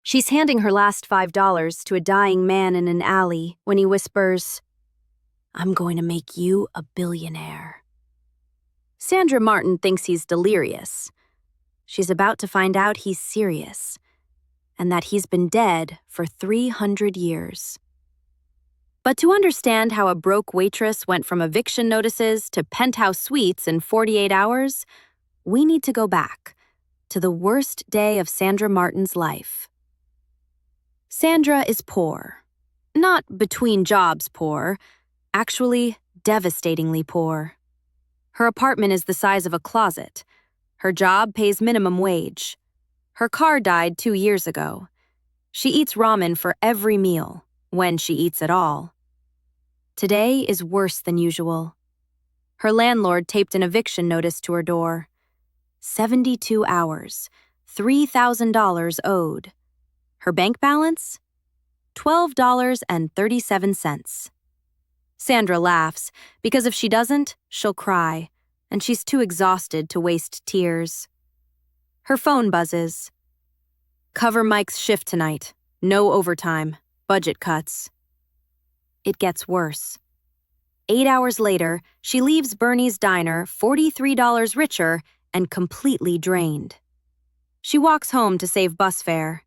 She's handing her last $5 to a dying man in an alley when he whispers, "I'm going to make you a billionaire." Sandra Martin thinks he's delirious. She's about to find out he's serious, and that he's been dead for 300 years. But to understand how a broke waitress went from eviction notices to penthouse suites in 48 hours, we need to go back to the worst day of Sandra Martin's life. Sandra is poor. Not between jobs poor, actually devastatingly poor. Her apartment is the size of a closet. Her job pays minimum wage. Her car died 2 years ago. She eats ramen for every meal, when she eats at all. Today is worse than usual. Her landlord taped an eviction notice to her door. 72 hours, $3,000 owed. Her bank balance? $12.37. Sandra laughs, because if she doesn't, she'll cry, and she's too exhausted to waste tears. Her phone buzzes. "Cover Mike's shift tonight. No overtime. Budget cuts." It gets worse. 8 hours later, she leaves Bernie's diner $43 richer and completely drained. She walks home to save bus fare.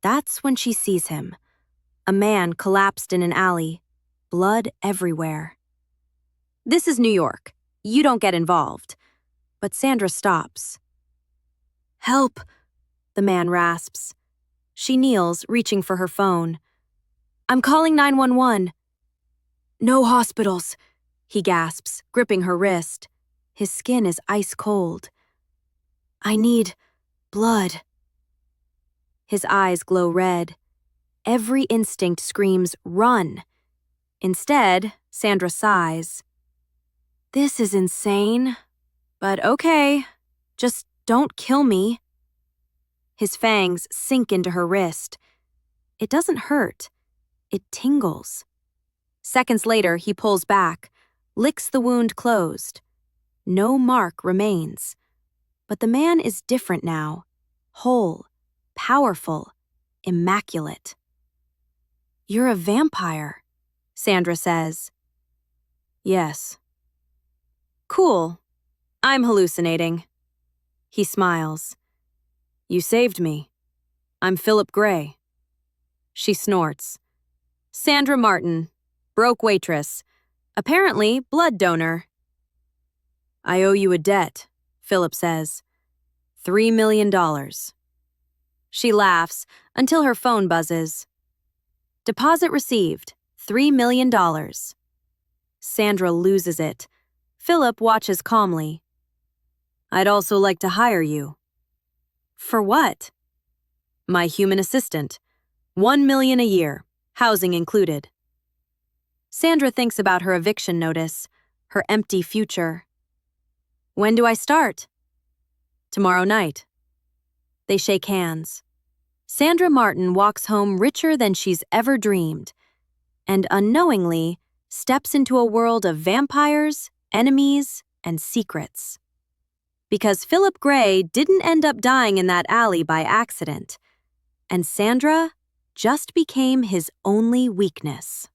That's when she sees him. A man collapsed in an alley, blood everywhere. This is New York. You don't get involved. But Sandra stops. "Help!" the man rasps. She kneels, reaching for her phone. "I'm calling 911. "No hospitals," he gasps, gripping her wrist. His skin is ice cold. "I need blood." His eyes glow red. Every instinct screams, "Run!" Instead, Sandra sighs. "This is insane. But okay, just don't kill me." His fangs sink into her wrist. It doesn't hurt. It tingles. Seconds later, he pulls back, licks the wound closed. No mark remains. But the man is different now. Whole, powerful, immaculate. "You're a vampire," Sandra says. "Yes." "Cool. I'm hallucinating." He smiles. "You saved me. I'm Phillip Gray." She snorts. "Sandra Martin, broke waitress, apparently blood donor." "I owe you a debt," Phillip says. $3 million. She laughs until her phone buzzes. Deposit received, $3 million. Sandra loses it. Phillip watches calmly. "I'd also like to hire you." "For what?" "My human assistant. $1 million a year, housing included." Sandra thinks about her eviction notice, her empty future. "When do I start?" "Tomorrow night." They shake hands. Sandra Martin walks home richer than she's ever dreamed, and unknowingly steps into a world of vampires, enemies, and secrets. Because Phillip Gray didn't end up dying in that alley by accident, and Sandra just became his only weakness.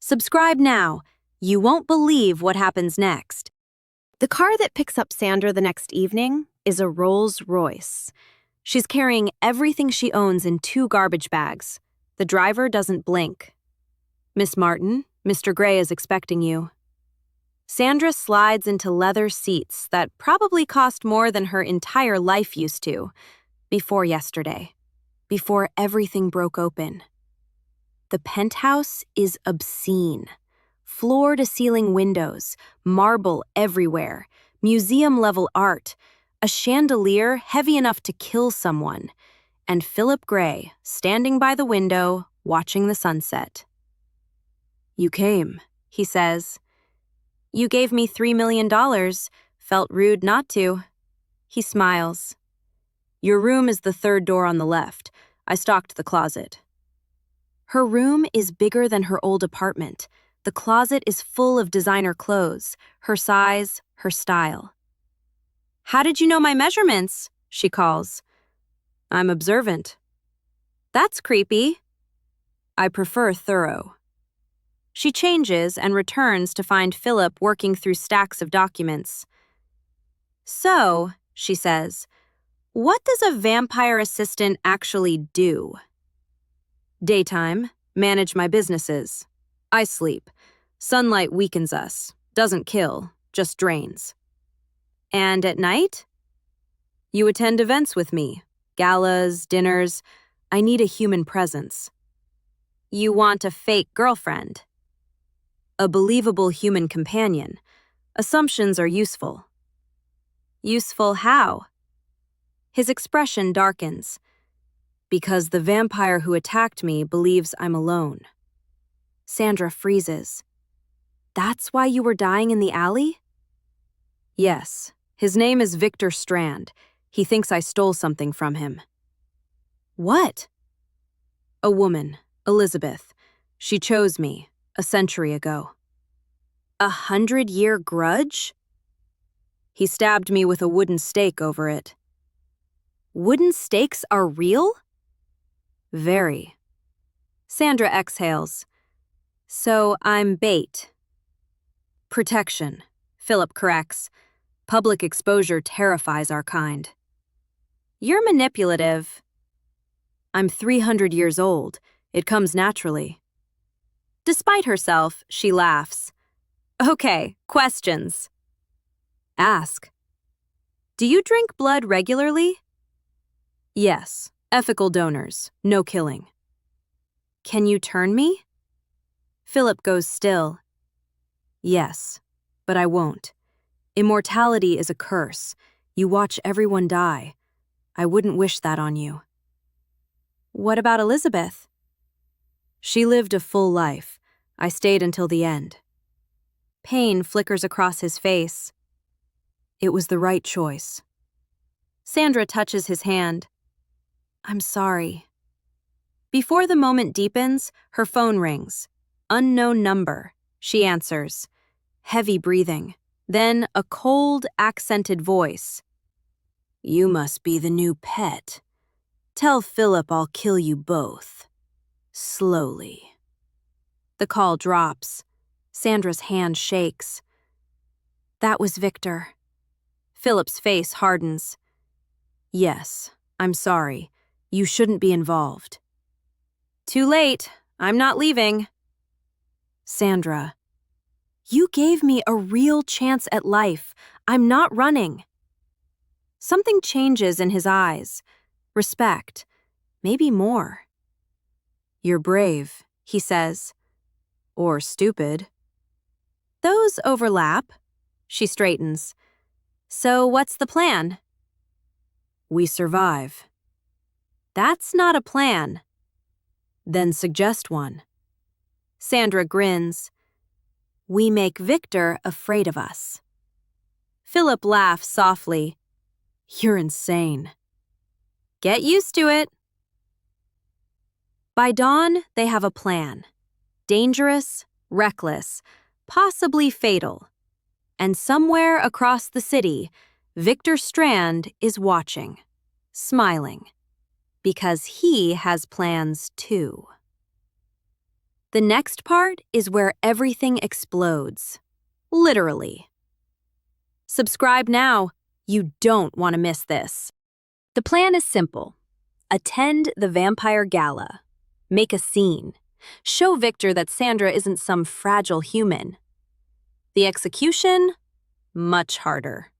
Subscribe now. You won't believe what happens next. The car that picks up Sandra the next evening is a Rolls-Royce. She's carrying everything she owns in 2 garbage bags. The driver doesn't blink. "Miss Martin, Mr. Gray is expecting you." Sandra slides into leather seats that probably cost more than her entire life used to, before yesterday, before everything broke open. The penthouse is obscene. Floor-to-ceiling windows, marble everywhere, museum-level art, a chandelier heavy enough to kill someone, and Phillip Gray standing by the window, watching the sunset. "You came," he says. "You gave me $3 million. Felt rude not to." He smiles. "Your room is the 3rd door on the left. I stocked the closet." Her room is bigger than her old apartment. The closet is full of designer clothes, her size, her style. "How did you know my measurements?" she calls. "I'm observant." That's creepy. I prefer thorough. She changes and returns to find Phillip working through stacks of documents. So, she says, what does a vampire assistant actually do? Daytime, manage my businesses. I sleep. Sunlight weakens us. Doesn't kill, just drains. And at night? You attend events with me. Galas, dinners. I need a human presence. You want a fake girlfriend. A believable human companion. Assumptions are useful. Useful how? His expression darkens. Because the vampire who attacked me believes I'm alone. Sandra freezes. That's why you were dying in the alley? Yes. His name is Victor Strand. He thinks I stole something from him. What? A woman, Elizabeth. She chose me, a century ago. 100-year grudge? He stabbed me with a wooden stake over it. Wooden stakes are real? Very. Sandra exhales. So I'm bait. Protection, Phillip corrects. Public exposure terrifies our kind. You're manipulative. I'm 300 years old. It comes naturally. Despite herself, she laughs. Okay, questions. Ask. Do you drink blood regularly? Yes. Ethical donors. No killing. Can you turn me? Phillip goes still. Yes, but I won't. Immortality is a curse. You watch everyone die. I wouldn't wish that on you. What about Elizabeth? She lived a full life. I stayed until the end. Pain flickers across his face. It was the right choice. Sandra touches his hand. I'm sorry. Before the moment deepens, her phone rings. Unknown number. She answers. Heavy breathing. Then a cold, accented voice. You must be the new pet. Tell Phillip I'll kill you both. Slowly. The call drops. Sandra's hand shakes. That was Victor. Phillip's face hardens. Yes, I'm sorry. You shouldn't be involved. Too late. I'm not leaving. Sandra. You gave me a real chance at life. I'm not running. Something changes in his eyes. Respect. Maybe more. You're brave, he says. Or stupid. Those overlap. She straightens. So what's the plan? We survive. That's not a plan. Then suggest one. Sandra grins. We make Victor afraid of us. Phillip laughs softly. You're insane. Get used to it. By dawn, they have a plan. Dangerous, reckless, possibly fatal. And somewhere across the city, Victor Strand is watching, smiling. Because he has plans too. The next part is where everything explodes. Literally. Subscribe now. You don't want to miss this. The plan is simple. Attend the vampire gala. Make a scene. Show Victor that Sandra isn't some fragile human. The execution? Much harder.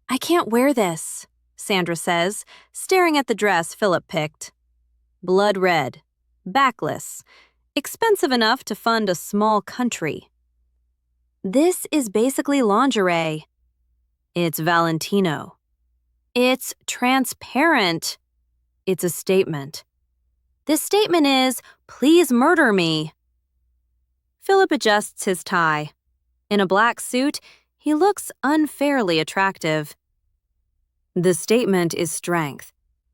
I can't wear this, Sandra says, staring at the dress Phillip picked. Blood red. Backless. Expensive enough to fund a small country. This is basically lingerie. It's Valentino. It's transparent. It's a statement. This statement is, please murder me. Phillip adjusts his tie. In a black suit, he looks unfairly attractive. The statement is strength.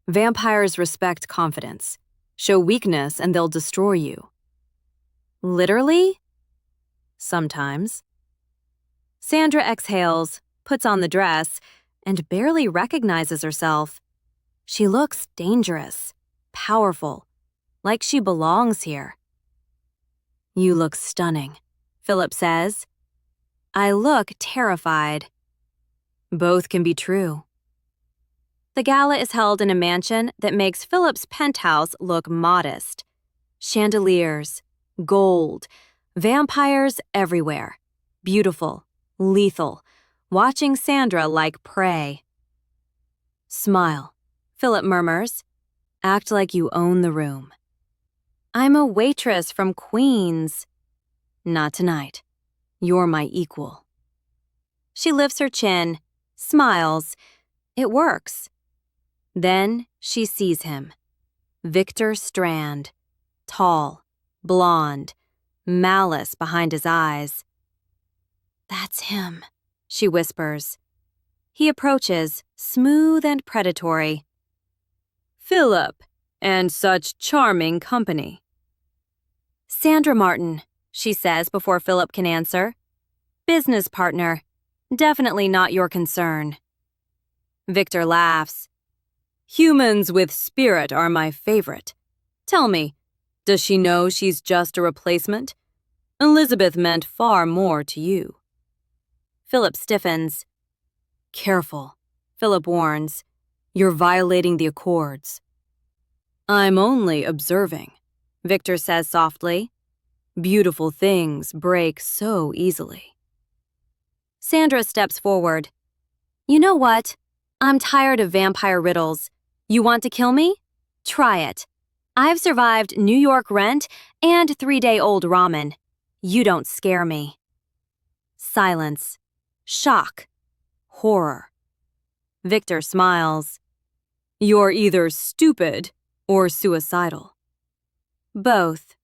Vampires respect confidence. Show weakness and they'll destroy you. Literally? Sometimes. Sandra exhales, puts on the dress, and barely recognizes herself. She looks dangerous. powerful, like she belongs here. You look stunning, Phillip says. I look terrified. Both can be true. The gala is held in a mansion that makes Phillip's penthouse look modest. Chandeliers, gold, vampires everywhere. Beautiful, lethal, watching Sandra like prey. Smile, Phillip murmurs. Act like you own the room. I'm a waitress from Queens. Not tonight. You're my equal. She lifts her chin, smiles. It works. Then she sees him. Victor Strand. Tall, blonde, malice behind his eyes. That's him, she whispers. He approaches, smooth and predatory. Phillip, and such charming company. Sandra Martin, she says before Phillip can answer. Business partner. Definitely not your concern. Victor laughs. Humans with spirit are my favorite. Tell me, does she know she's just a replacement? Elizabeth meant far more to you. Phillip stiffens. Careful, Phillip warns. You're violating the accords. I'm only observing, Victor says softly. Beautiful things break so easily. Sandra steps forward. You know what? I'm tired of vampire riddles. You want to kill me? Try it. I've survived New York rent and 3-day-old ramen. You don't scare me. Silence. Shock. Horror. Victor smiles. You're either stupid or suicidal. Both.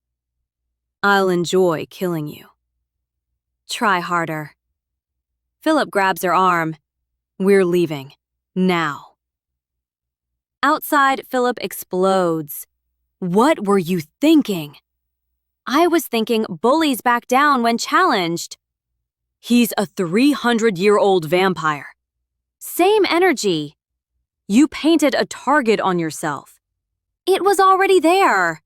I'll enjoy killing you. Try harder. Phillip grabs her arm. We're leaving. Now. Outside, Phillip explodes. What were you thinking? I was thinking bullies back down when challenged. He's a 300-year-old vampire. Same energy. You painted a target on yourself. It was already there.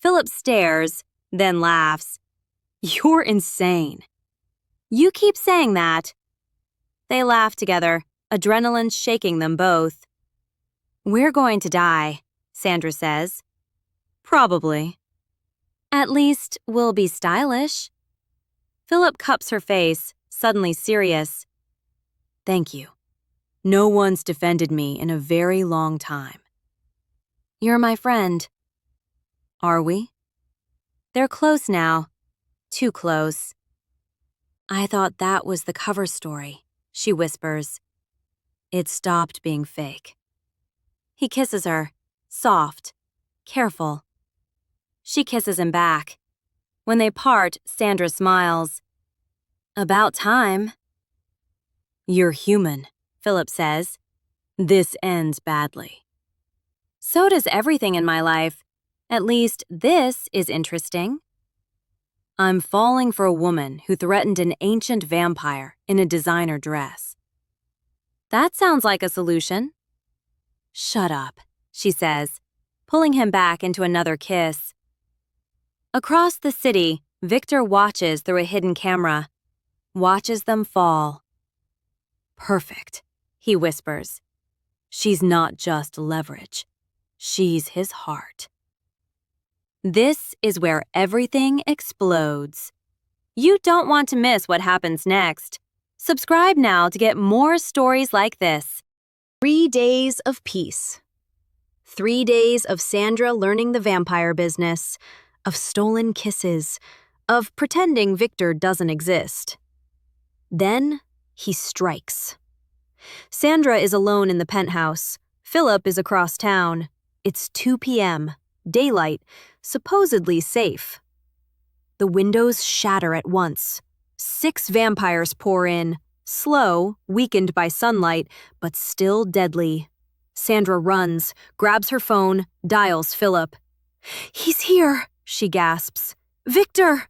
Phillip stares, then laughs. You're insane. You keep saying that. They laugh together, adrenaline shaking them both. We're going to die, Sandra says. Probably. At least we'll be stylish. Phillip cups her face, suddenly serious. Thank you. No one's defended me in a very long time. You're my friend. Are we? They're close now. Too close. I thought that was the cover story, she whispers. It stopped being fake. He kisses her, soft, careful. She kisses him back. When they part, Sandra smiles. About time. You're human, Phillip says. This ends badly. So does everything in my life. At least this is interesting. I'm falling for a woman who threatened an ancient vampire in a designer dress. That sounds like a solution. Shut up, she says, pulling him back into another kiss. Across the city, Victor watches through a hidden camera. Watches them fall. Perfect, he whispers. She's not just leverage. She's his heart. This is where everything explodes. You don't want to miss what happens next. Subscribe now to get more stories like this. 3 days of peace. 3 days of Sandra learning the vampire business, of stolen kisses, of pretending Victor doesn't exist. Then he strikes. Sandra is alone in the penthouse. Phillip is across town. It's 2 p.m., daylight, supposedly safe. The windows shatter at once. 6 vampires pour in, slow, weakened by sunlight, but still deadly. Sandra runs, grabs her phone, dials Phillip. He's here, she gasps. Victor!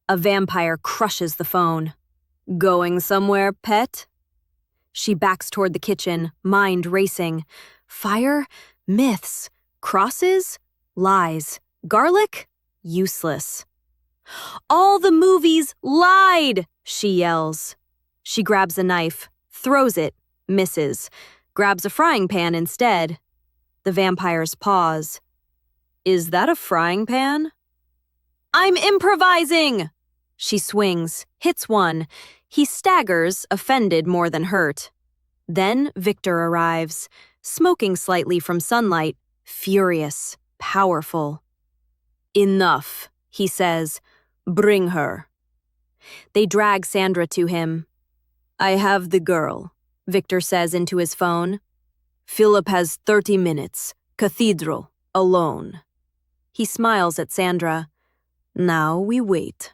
A vampire crushes the phone. Going somewhere, pet? She backs toward the kitchen, mind racing. Fire? Myths. Crosses? Lies. Garlic? Useless. All the movies lied, she yells. She grabs a knife, throws it, misses, grabs a frying pan instead. The vampires pause. Is that a frying pan? I'm improvising! She swings, hits one. He staggers, offended more than hurt. Then Victor arrives, smoking slightly from sunlight, furious, powerful. Enough, he says. Bring her. They drag Sandra to him. I have the girl, Victor says into his phone. Phillip has 30 minutes. Cathedral. Alone. He smiles at Sandra. Now we wait.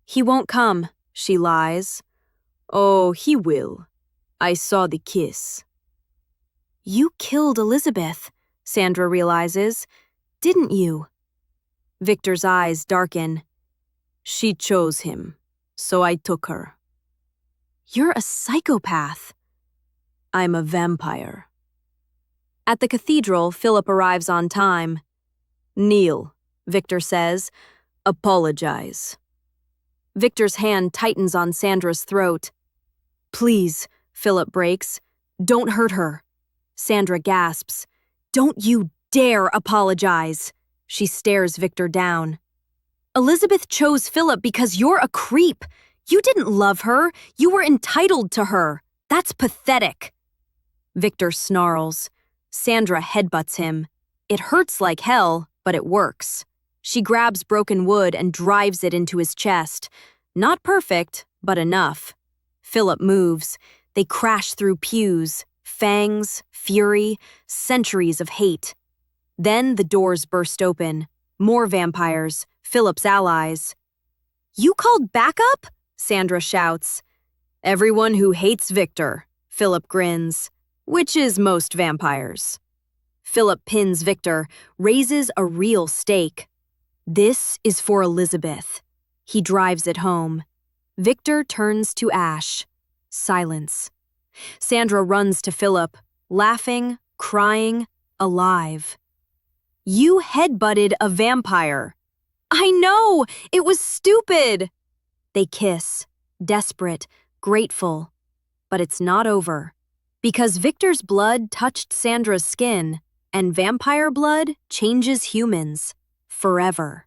He won't come, she lies. Oh, he will. I saw the kiss. You killed Elizabeth, Sandra realizes. Didn't you? Victor's eyes darken. She chose him, so I took her. You're a psychopath. I'm a vampire. At the cathedral, Phillip arrives on time. Kneel, Victor says. Apologize. Victor's hand tightens on Sandra's throat. Please, Phillip breaks. Don't hurt her. Sandra gasps. Don't you dare apologize. She stares Victor down. Elizabeth chose Phillip because you're a creep. You didn't love her. You were entitled to her. That's pathetic. Victor snarls. Sandra headbutts him. It hurts like hell, but it works. She grabs broken wood and drives it into his chest. Not perfect, but enough. Phillip moves. They crash through pews. Fangs, fury, centuries of hate. Then the doors burst open. More vampires, Phillip's allies. You called backup? Sandra shouts. Everyone who hates Victor, Phillip grins. Which is most vampires. Phillip pins Victor, raises a real stake. This is for Elizabeth. He drives it home. Victor turns to ash. Silence. Sandra runs to Phillip, laughing, crying, alive. You headbutted a vampire. I know! It was stupid! They kiss, desperate, grateful. But it's not over. Because Victor's blood touched Sandra's skin, and vampire blood changes humans. Forever.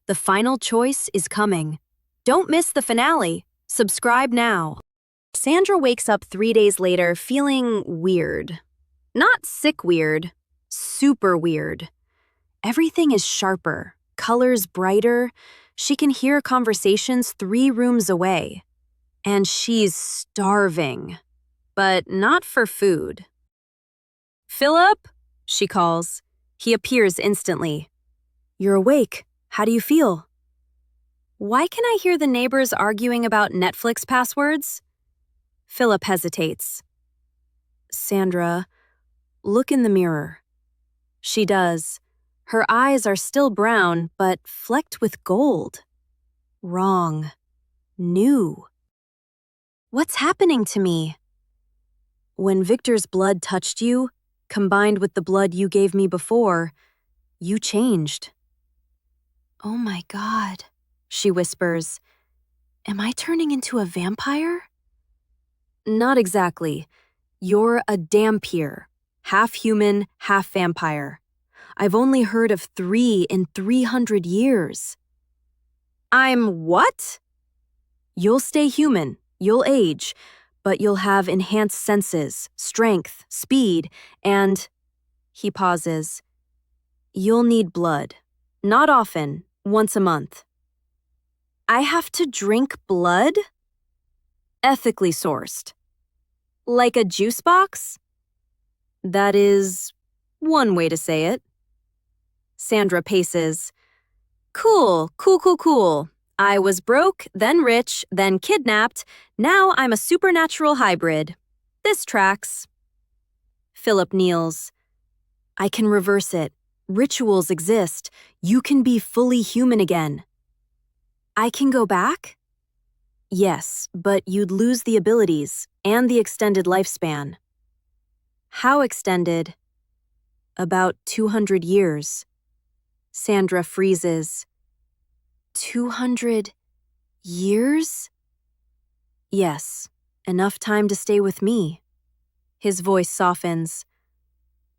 The final choice is coming. Don't miss the finale. Subscribe now. Sandra wakes up 3 days later feeling weird. Not sick weird. Super weird. Everything is sharper, colors brighter. She can hear conversations 3 rooms away. And she's starving. But not for food. Phillip, she calls. He appears instantly. You're awake. How do you feel? Why can I hear the neighbors arguing about Netflix passwords? Phillip hesitates. Sandra, look in the mirror. She does. Her eyes are still brown, but flecked with gold. Wrong. New. What's happening to me? When Victor's blood touched you, combined with the blood you gave me before, you changed. Oh my God, she whispers. Am I turning into a vampire? Not exactly. You're a dhampir, half human, half vampire. I've only heard of 3 in 300 years. I'm what? You'll stay human, you'll age, but you'll have enhanced senses, strength, speed, and... He pauses. You'll need blood. Not often, once a month. I have to drink blood? Ethically sourced. Like a juice box? That is one way to say it. Sandra paces. Cool. I was broke, then rich, then kidnapped. Now I'm a supernatural hybrid. This tracks. Phillip kneels. I can reverse it. Rituals exist. You can be fully human again. I can go back? Yes, but you'd lose the abilities and the extended lifespan. How extended? About 200 years. Sandra freezes. 200 years? Yes, enough time to stay with me. His voice softens.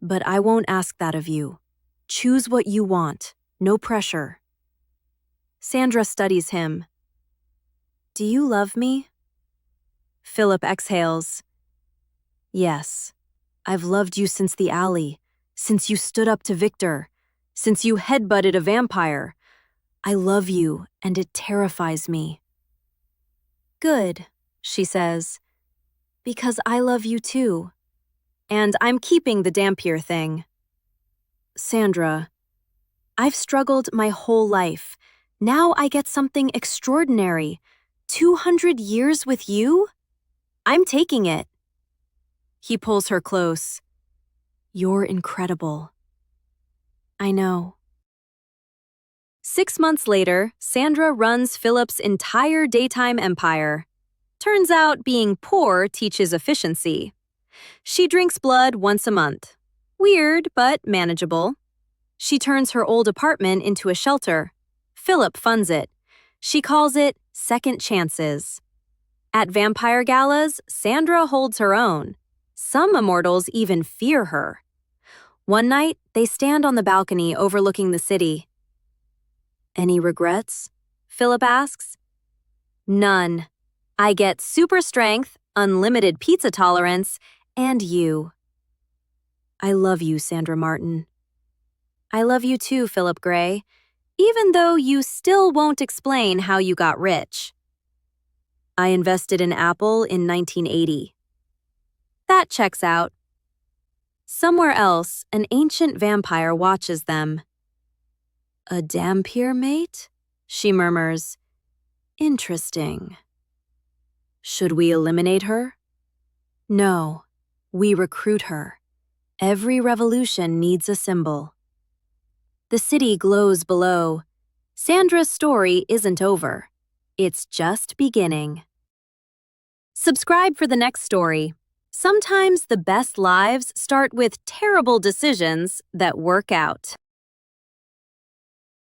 But I won't ask that of you. Choose what you want, no pressure. Sandra studies him. Do you love me? Phillip exhales. Yes, I've loved you since the alley, since you stood up to Victor, since you headbutted a vampire. I love you, and it terrifies me. Good, she says, because I love you too. And I'm keeping the Dampier thing. Sandra, I've struggled my whole life. Now I get something extraordinary. 200 years with you? I'm taking it. He pulls her close. You're incredible. I know. 6 months later, Sandra runs Phillip's entire daytime empire. Turns out being poor teaches efficiency. She drinks blood once a month. Weird, but manageable. She turns her old apartment into a shelter. Phillip funds it. She calls it Second Chances. At vampire galas, Sandra holds her own. Some immortals even fear her. One night, they stand on the balcony overlooking the city. Any regrets? Phillip asks. None. I get super strength, unlimited pizza tolerance, and you. I love you, Sandra Martin. I love you too, Phillip Gray, even though you still won't explain how you got rich. I invested in Apple in 1980. That checks out. Somewhere else, an ancient vampire watches them. A Dampier mate? She murmurs. Interesting. Should we eliminate her? No, we recruit her. Every revolution needs a symbol. The city glows below. Sandra's story isn't over. It's just beginning. Subscribe for the next story. Sometimes the best lives start with terrible decisions that work out.